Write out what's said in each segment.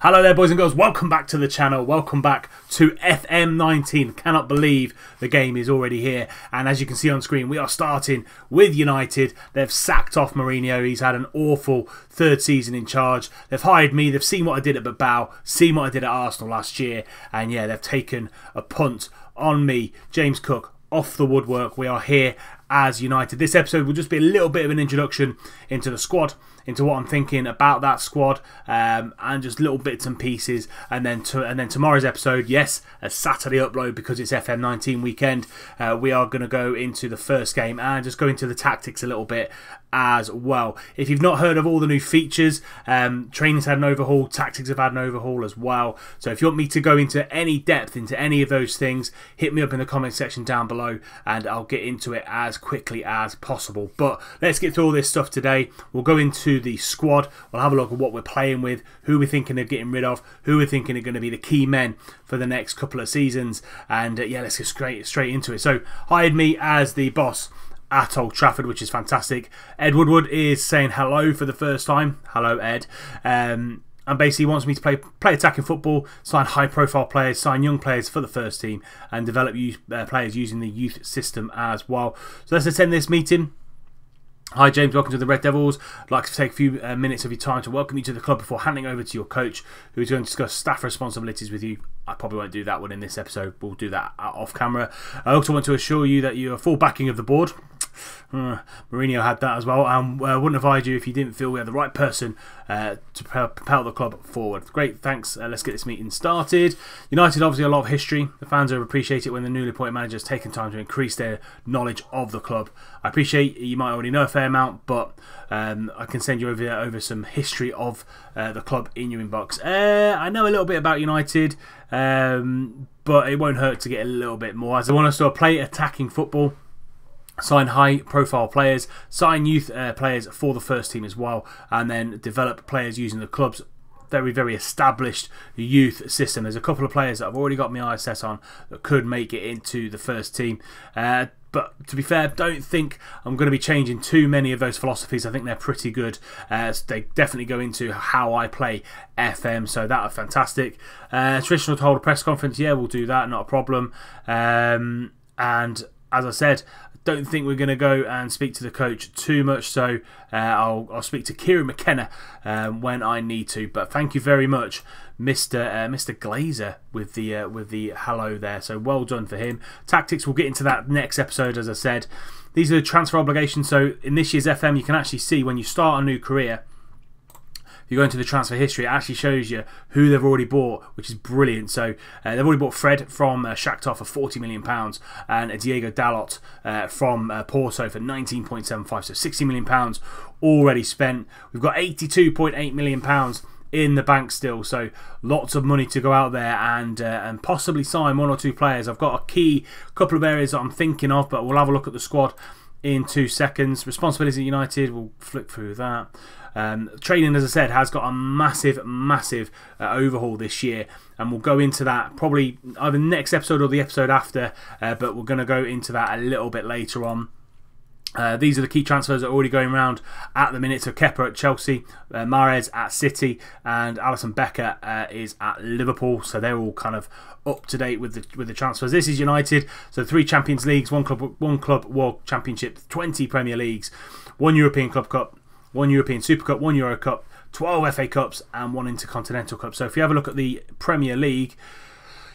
Hello there, boys and girls. Welcome back to the channel. Welcome back to FM19. Cannot believe the game is already here. And as you can see on screen, we are starting with United. They've sacked off Mourinho. He's had an awful third season in charge. They've hired me. They've seen what I did at Bilbao, seen what I did at Arsenal last year. And yeah, they've taken a punt on me, James Cook, off the woodwork. We are here as United. This episode will just be a little bit of an introduction into the squad, into what I'm thinking about that squad, and just little bits and pieces. And then tomorrow's episode, yes, a Saturday upload because it's FM19 weekend. We are going to go into the first game and just go into the tactics a little bit as well. If you've not heard of all the new features, training's had an overhaul, tactics have had an overhaul as well. So if you want me to go into any depth into any of those things, hit me up in the comment section down below and I'll get into it as quickly as possible. But let's get through all this stuff today. We'll go into the squad, we'll have a look at what we're playing with, who we're thinking of getting rid of, who we're thinking are going to be the key men for the next couple of seasons, and yeah, let's get straight into it. So hired me as the boss at Old Trafford, which is fantastic. Ed Woodward is saying hello for the first time. Hello, Ed. And basically wants me to play attacking football, sign high-profile players, sign young players for the first team, and develop players using the youth system as well. So let's attend this meeting. Hi James, welcome to the Red Devils. I'd like to take a few minutes of your time to welcome you to the club before handing over to your coach, who is going to discuss staff responsibilities with you. I probably won't do that one in this episode. We'll do that off camera. I also want to assure you that you are full backing of the board. Mourinho had that as well, and wouldn't have hired you if you didn't feel we had the right person to propel the club forward. Great, thanks. Let's get this meeting started. United, obviously a lot of history. The fans will appreciate it when the newly appointed manager has taken time to increase their knowledge of the club. I appreciate you might already know a fair amount, but I can send you over some history of the club in your inbox. I know a little bit about United, but it won't hurt to get a little bit more, as I want us to play attacking football, sign high-profile players, sign youth players for the first team as well, and then develop players using the club's very, very established youth system. There's a couple of players that I've already got my eyes set on that could make it into the first team. But to be fair, don't think I'm going to be changing too many of those philosophies. I think they're pretty good. They definitely go into how I play FM, so that are fantastic. Traditional to hold a press conference, yeah, we'll do that, not a problem. And as I said, don't think we're going to go and speak to the coach too much, so I'll speak to Kieran McKenna when I need to. But thank you very much, Mr. Glazer, with the hello there. So well done for him. Tactics, we'll get into that next episode, as I said. These are the transfer obligations. So in this year's FM, you can actually see when you start a new career, you go into the transfer history, it actually shows you who they've already bought, which is brilliant. So they've already bought Fred from Shakhtar for £40 million and Diego Dalot from Porto for £19.75, so £60 million already spent. We've got £82.8 million in the bank still, so lots of money to go out there and possibly sign one or two players. I've got a couple of areas that I'm thinking of, but we'll have a look at the squad in 2 seconds. Responsibility at United, we'll flick through that. Training, as I said, has got a massive overhaul this year, and we'll go into that probably either next episode or the episode after, but we're going to go into that a little bit later on. These are the key transfers that are already going around at the minute. So Kepa at Chelsea, Mahrez at City, and Alisson Becker is at Liverpool. So they're all kind of up to date with the transfers. This is United. So 3 Champions Leagues, one club World Championship, 20 Premier Leagues, 1 European Club Cup, 1 European Super Cup, 1 Euro Cup, 12 FA Cups, and 1 Intercontinental Cup. So if you have a look at the Premier League,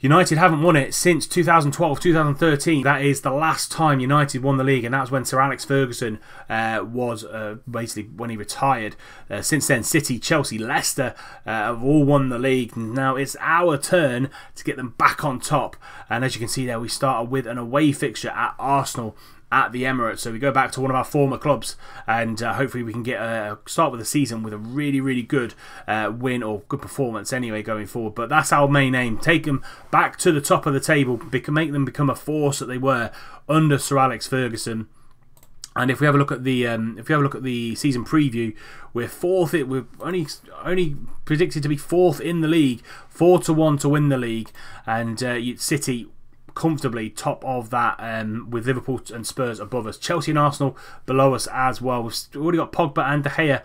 United haven't won it since 2012-2013. That is the last time United won the league, and that was when Sir Alex Ferguson was basically when he retired. Since then, City, Chelsea, Leicester have all won the league. Now it's our turn to get them back on top. And as you can see there, we started with an away fixture at Arsenal at the Emirates, so we go back to one of our former clubs, and hopefully we can get start with the season with a really good win or good performance anyway going forward. But that's our main aim: take them back to the top of the table, make them become a force that they were under Sir Alex Ferguson. And if we have a look at the season preview, we're fourth. We're only predicted to be fourth in the league, 4-1 to win the league, and City comfortably top of that, with Liverpool and Spurs above us. Chelsea and Arsenal below us as well. We've already got Pogba and De Gea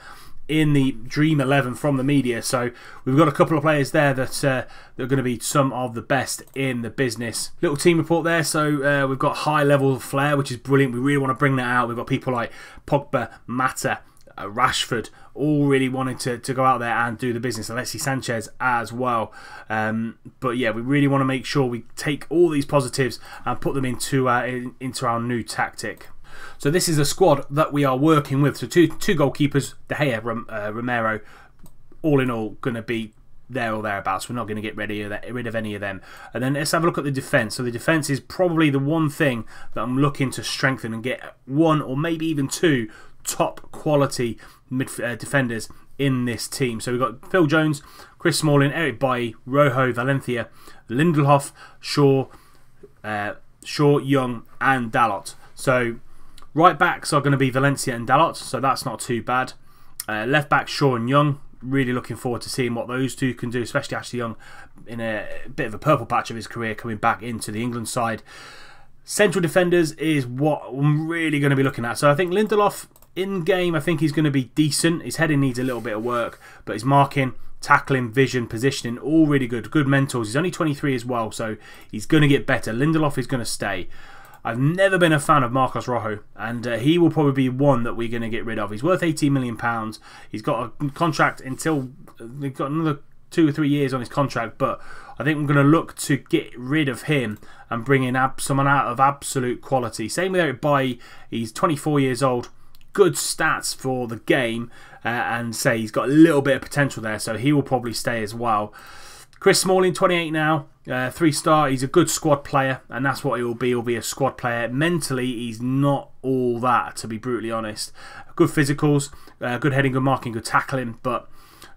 in the Dream 11 from the media. So we've got a couple of players there that are going to be some of the best in the business. Little team report there. So we've got high level of flair, which is brilliant. We really want to bring that out. We've got people like Pogba, Mata, Rashford, all really wanting to go out there and do the business. Alexis Sanchez as well. But yeah, we really want to make sure we take all these positives and put them into our new tactic. So this is a squad that we are working with. So two goalkeepers, De Gea, Romero, all in all going to be there or thereabouts. We're not going to get rid of any of them. And then let's have a look at the defence. So the defence is probably the one thing that I'm looking to strengthen and get one or maybe even two top quality defenders in this team. So we've got Phil Jones, Chris Smalling, Eric Bailly, Rojo, Valencia, Lindelof, Shaw, Young and Dalot. So right backs are going to be Valencia and Dalot, so that's not too bad. Left back Shaw and Young. Really looking forward to seeing what those two can do, especially Ashley Young in a bit of a purple patch of his career coming back into the England side. Central defenders is what I'm really going to be looking at. So I think Lindelof in game, I think he's going to be decent. His heading needs a little bit of work, but his marking, tackling, vision, positioning, all really good. Good mentors. He's only 23 as well, so he's going to get better. Lindelof is going to stay. I've never been a fan of Marcos Rojo, and he will probably be one that we're going to get rid of. He's worth £18 million. He's got a contract until they've got another 2 or 3 years on his contract, but I think we're going to look to get rid of him and bring in someone out of absolute quality. Same with Eric Bailly. He's 24 years old. Good stats for the game, and say he's got a little bit of potential there, so he will probably stay as well. Chris Smalling, 28 now, 3-star. He's a good squad player, and that's what he will be. He'll be a squad player. Mentally, he's not all that, to be brutally honest. Good physicals, good heading, good marking, good tackling, but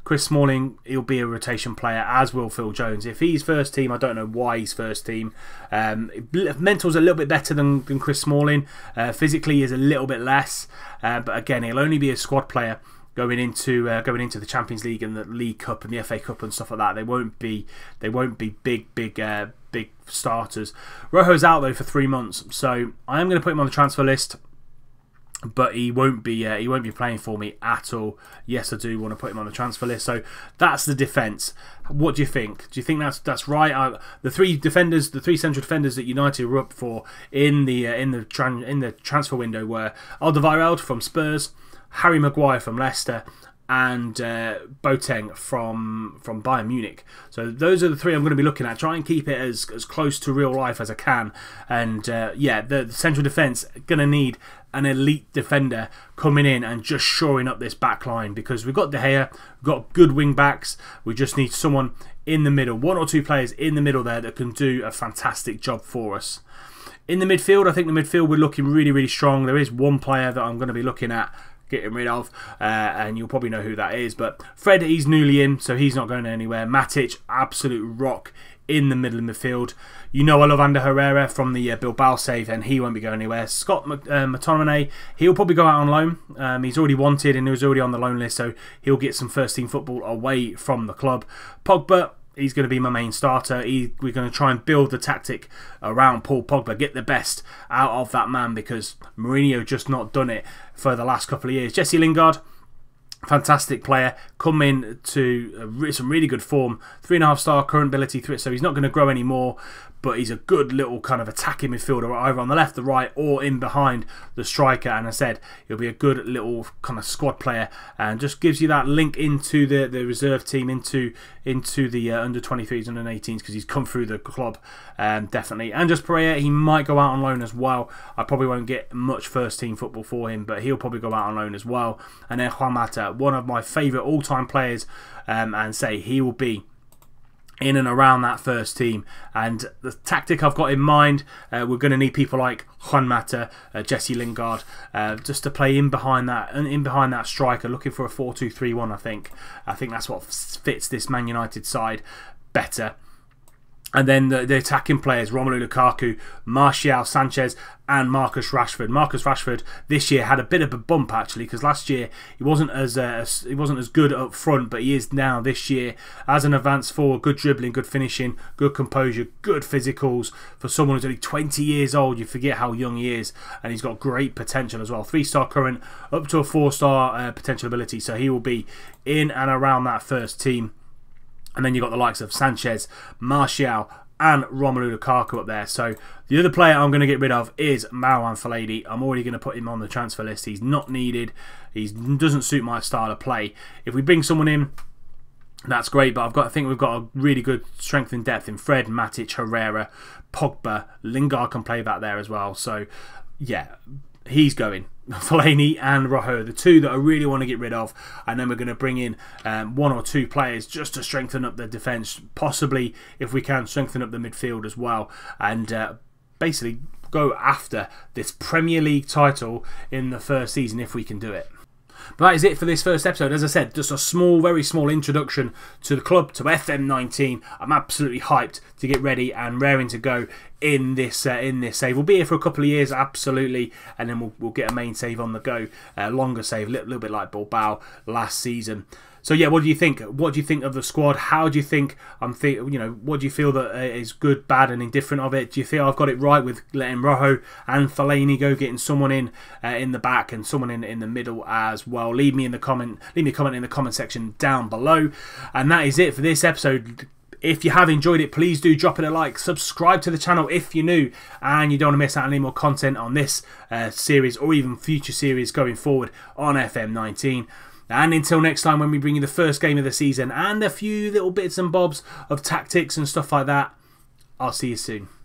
Chris Smalling, he'll be a rotation player, as will Phil Jones. If he's first team, I don't know why he's first team. Mental's a little bit better than Chris Smalling. Physically, is a little bit less, but again, he'll only be a squad player going into the Champions League and the League Cup and the FA Cup and stuff like that. They won't be big starters. Rojo's out though for 3 months, so I am going to put him on the transfer list. But he won't be playing for me at all. Yes, I do want to put him on the transfer list. So that's the defence. What do you think? Do you think that's right? The three central defenders that United were up for in the transfer window were Alderweireld from Spurs, Harry Maguire from Leicester, and Boateng from Bayern Munich. So those are the three I'm going to be looking at. Try and keep it as close to real life as I can. And yeah, the central defence going to need an elite defender coming in and just shoring up this back line, because we've got De Gea, we've got good wing backs. We just need someone in the middle, 1 or 2 players in the middle there that can do a fantastic job for us. In the midfield, I think the midfield we're looking really, really strong. There is one player that I'm going to be looking at getting rid of, and you'll probably know who that is. But Fred, he's newly in, so he's not going anywhere. Matic, absolute rock in the middle of the midfield. You know I love Ander Herrera from the Bilbao save, and he won't be going anywhere. Scott McTominay, he'll probably go out on loan. He's already wanted and he was already on the loan list, so he'll get some first team football away from the club. Pogba, he's going to be my main starter. We're going to try and build the tactic around Paul Pogba, get the best out of that man, because Mourinho just not done it for the last couple of years. Jesse Lingard, fantastic player, come in to some really good form, 3.5-star current ability, so he's not going to grow anymore, but he's a good little kind of attacking midfielder, either on the left, the right, or in behind the striker. And I said he'll be a good little kind of squad player, and just gives you that link into the reserve team, into the under 23s, under 18s, because he's come through the club, definitely. And just Pereira, he might go out on loan as well. I probably won't get much first team football for him, but he'll probably go out on loan as well. And then Juan Mata, one of my favourite all-time players, and say he will be in and around that first team. And the tactic I've got in mind, we're going to need people like Juan Mata, Jesse Lingard, just to play in behind that striker, looking for a 4-2-3-1. I think that's what fits this Man United side better. And then the attacking players, Romelu Lukaku, Martial, Sanchez and Marcus Rashford. Marcus Rashford this year had a bit of a bump actually, because last year he wasn't as good up front, but he is now this year as an advanced forward. Good dribbling, good finishing, good composure, good physicals. For someone who's only 20 years old, you forget how young he is, and he's got great potential as well. 3-star current, up to a 4-star potential ability, so he will be in and around that first team. And then you've got the likes of Sanchez, Martial and Romelu Lukaku up there. So the other player I'm going to get rid of is Marouane Fellaini. I'm already going to put him on the transfer list. He's not needed. He doesn't suit my style of play. If we bring someone in, that's great, but I think we've got a really good strength and depth in Fred, Matic, Herrera, Pogba. Lingard can play back there as well. So yeah, he's going. Fellaini and Rojo, the two that I really want to get rid of, and then we're going to bring in 1 or 2 players just to strengthen up the defence, possibly if we can strengthen up the midfield as well, and basically go after this Premier League title in the first season if we can do it. But that is it for this first episode. As I said, just a small, very small introduction to the club, to FM19. I'm absolutely hyped to get ready and raring to go in this save. We'll be here for a couple of years, absolutely, and then we'll get a main save on the go, longer save, a little bit like Bilbao last season. So yeah, what do you think? What do you think of the squad? How do you think what do you feel that is good, bad, and indifferent of it? Do you feel I've got it right with letting Rojo and Fellaini go, getting someone in the back and someone in the middle as well? Leave me a comment in the comment section down below. And that is it for this episode. If you have enjoyed it, please do drop it a like, subscribe to the channel if you're new and you don't want to miss out on any more content on this series or even future series going forward on FM19. And until next time, when we bring you the first game of the season and a few little bits and bobs of tactics and stuff like that, I'll see you soon.